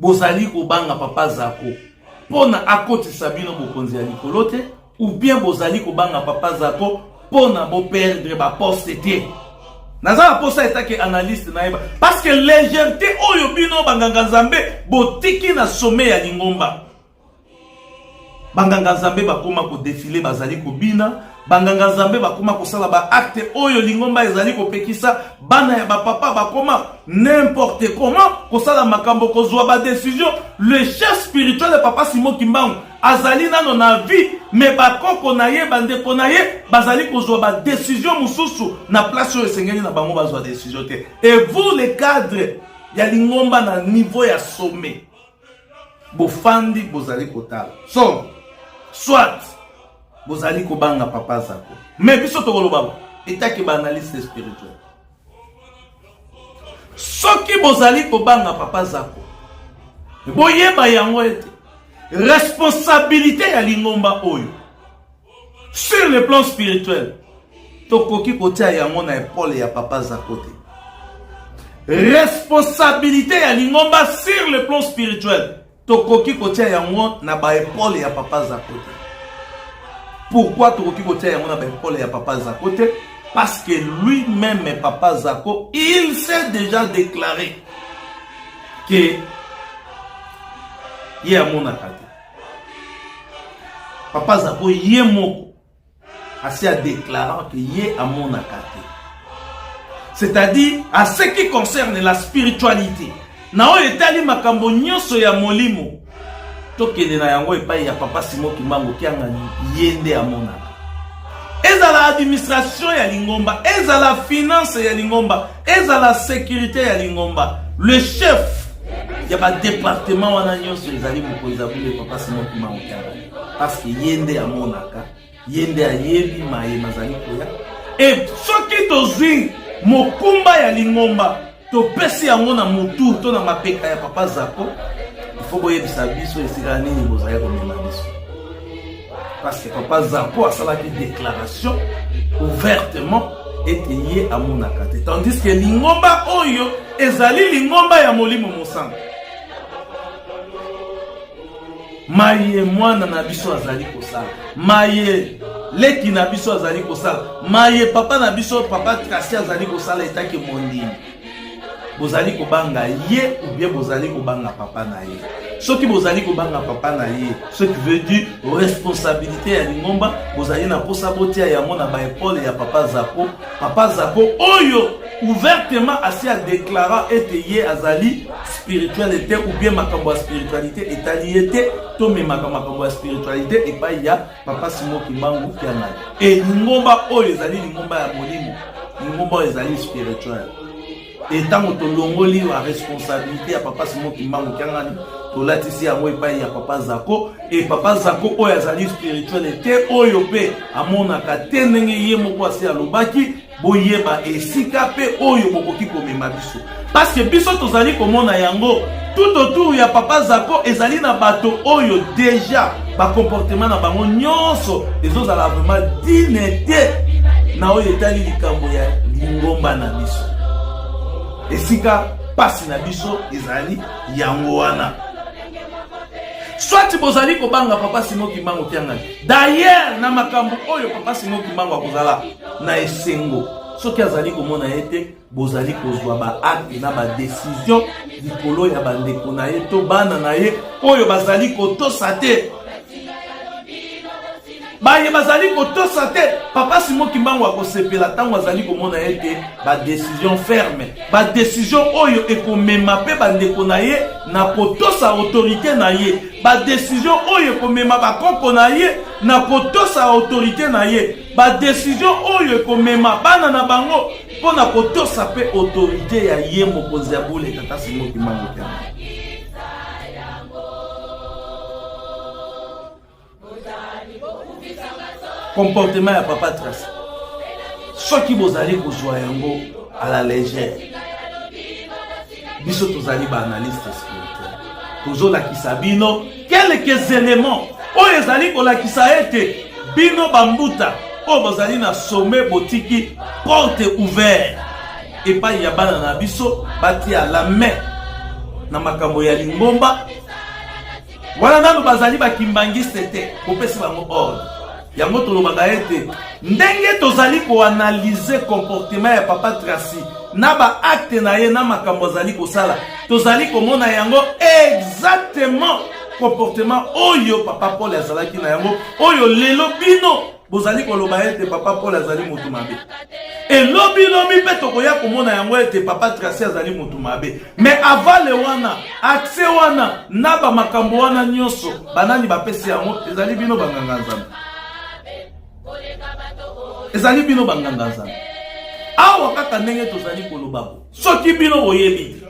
bozali kobanga papa zako pona akotisa bino bokonzi ya likolo te, ou bien bozali kobanga papa zako pona bo perdre ba poste te. Naza posa etake analyste na yeba parce que légèreté oyo bino banganga nzambe botiki na sommet ya lingomba. Banganga nzambe bakoma ko défiler bazali kobina, banganga nzambe bakoma ko sala ba acte oyo lingomba ezali ko pekisa bana ya ba papa bakoma n'importe comment ko sala makambo ko zwa ba décision. Le chef spirituel de papa Simon Kimbangu azali nano na vie mais bakoko na ye bandeko na ye bazali ko zwa ba décision mususu na place oyo esengeli na bango bazwa décision te. Et vous les cadres ya lingomba na niveau ya sommet bofandi bozali kotala. So soit bozali kobanga papa zako mais biso tokoloba etaki ba analyste spirituel. Soki bozali kobanga papa zako boyeba yango ete responsabilité ya lingomba oyo sur le plan spirituel tokoki kotia yango na épaule ya papa zako te. Responsabilité ya lingomba sur le plan spirituel tokoki kotia yango na ba épaule ya papa zako te. Pourquoi tokoki kotia yango na ba épaule ya papa zako te? Parce que lui-même papa Zako, il s'est déjà déclaré que il y a mon akate. Papa Zako yé moko assez à déclarant que yé a mon akate. C'est-à-dire à ce qui concerne la spiritualité. Nao etali makambo nyonso ya molimo. Tokende na yango epai ya papa Simon Kimbangu kianga yende a mon akate. Eza la administration ya lingomba, eza la finance ya lingomba, eza la sécurité ya lingomba. Le chef ya ba département wana nyonso ezali mokonzi abule papa Simon Kimbangu kianga. Parce que yende a monaka, yende a yebi maye mazali koya. Et soki tozwi mokumba ya lingomba, to pesi yango na mutu to na mapeka ya papa Zako, il faut boyebisa biso esika nini bozali komema biso. Parce que papa Zako a salaki déclaration ouvertement et lié à mon akate. Tandis que lingomba oyo ezali lingomba ya molimo mosanga. Maye mwana na biso azali kosala. Maye leki na biso azali kosala. Maye papa na biso papa Kasi azali kosala etaki mondini. Bozali kobanga ye ou bien bozali kobanga papa na ye. Ce qui bozali kobanga papa na ye, ce qui veut dire responsabilité ya lingomba, bozali na posa botia ya mona ba épaule ya papa Zako. Papa Zako oyo ouvertement assez à déclarer ete ye azali spiritualité ou bien makambo spiritualité etali ete to me makambo spiritualité et pas ya papa Simon Kimbangu kiana. Et lingomba oyo ezali lingomba ya molimo, lingomba ezali spirituel. Et tant que tu la responsabilité à papa Simon Kimbangu kiangani to latisi yango epai ya papa Zako et papa Zako oyo azali spiritualité oyo pe amonaka te ndenge ye moko asi alobaki boyeba esika pe oyo bokoki komema biso parce que biso tozali komona yango tout autour ya papa Zako ezali na bato oyo déjà ba comportement na bango nyonso ezozala vraiment dignité na oyo etali likambo ya lingomba na biso esika pasi na biso ezali yango wana. Soit bozali kobanga papa Simon Kimbangu kianga. D'ailleurs na makambo oyo papa Simon Kimbangu akozala na esengo. Soki azali komona ete bozali kozwa ba acte na ba décision likolo ya bandeko na ye to bana na ye oyo bazali kotosa te. Baye bazali kotosa te. Papa Simon Kimbangu akosepela tango azali komona ete ba décision ferme, ba décision oyo ekomema pe bandeko na ye na kotosa autorité na ye, ba décision oyo ekomema ba koko na ye na kotosa autorité na ye, ba décision oyo ekomema bana na bango pona kotosa pe autorité ya ye mokonzi ya bule tata Simon Kimbangu kianga. Comportement ya papa Tracy. Soki bozali kozwa yango à la légère. Biso tozali ba analyste spirituel. Tozo la kisabino quelques éléments. Oyo ezali ko la kisaete bino bambuta. O bozali na sommet botiki porte ouverte. Et pas ya bana na biso bati à la main. na makambo ya lingomba wana nanu bazali bakimbangiste te kopesi bango ordre yango tolobaka ete ndenge tozali koanalyse comportement ya papa Tracy na ba acte na ye na makambo azali kosala tozali komona yango exactement comportement oyo papa Paul azalaki na yango oyo lelo bino bozali koloba ete papa Paul azali motu mabe elobi mpe tokoya komona yango ete papa Tracy azali motu mabe mais avale wana accès wana na ba makambo wana nyonso banani bapesi yango ezali bino banganga nzambe ezali bino banganga nzambe awa kaka ndenge tozali kolobako soki bino boyebi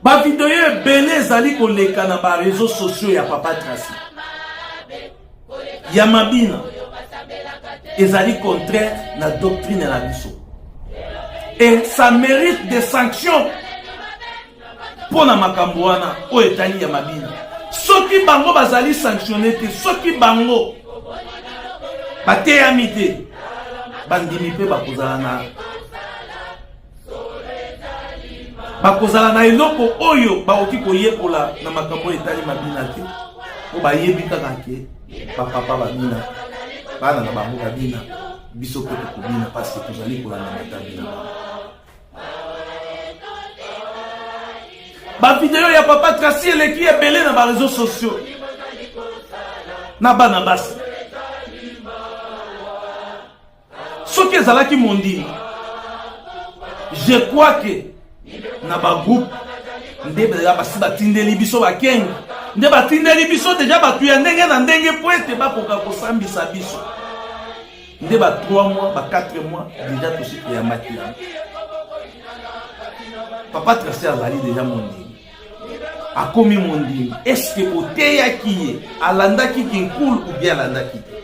ba video ebele ezali koleka na ba réseaux sociaux ya papa Tracy ya mabina ezali contraire na doctrine na biso et ça mérite des sanctions pour na makambo wana o etali ya mabina soki bango bazali sanctionné te soki bango bateyami te bandimi mpe bakozala na eloko oyo bakoki koyekola na makambo etali mabina te po bayebi kaka ke bapapa babina bana na bango babina biso mpe tokobina parce que tozali kolanda matabi na bango bavideo ya papa Tracy eleki ebele na bareseaux sociaux na bana basi soki ezalaki mondimi je crois que na bagroupe nde basi batindeli biso bakengi nde batindeli biso deja batu ya ndenge na ndenge po ete bakoka kosambisa biso nde ba 3 mois ba 4 mois deja tosiki ya makila papa Tracy azali deja mondimi akomi mondimi est-ce que oteyaki ye alandaki kinkulu ou bien alandaki te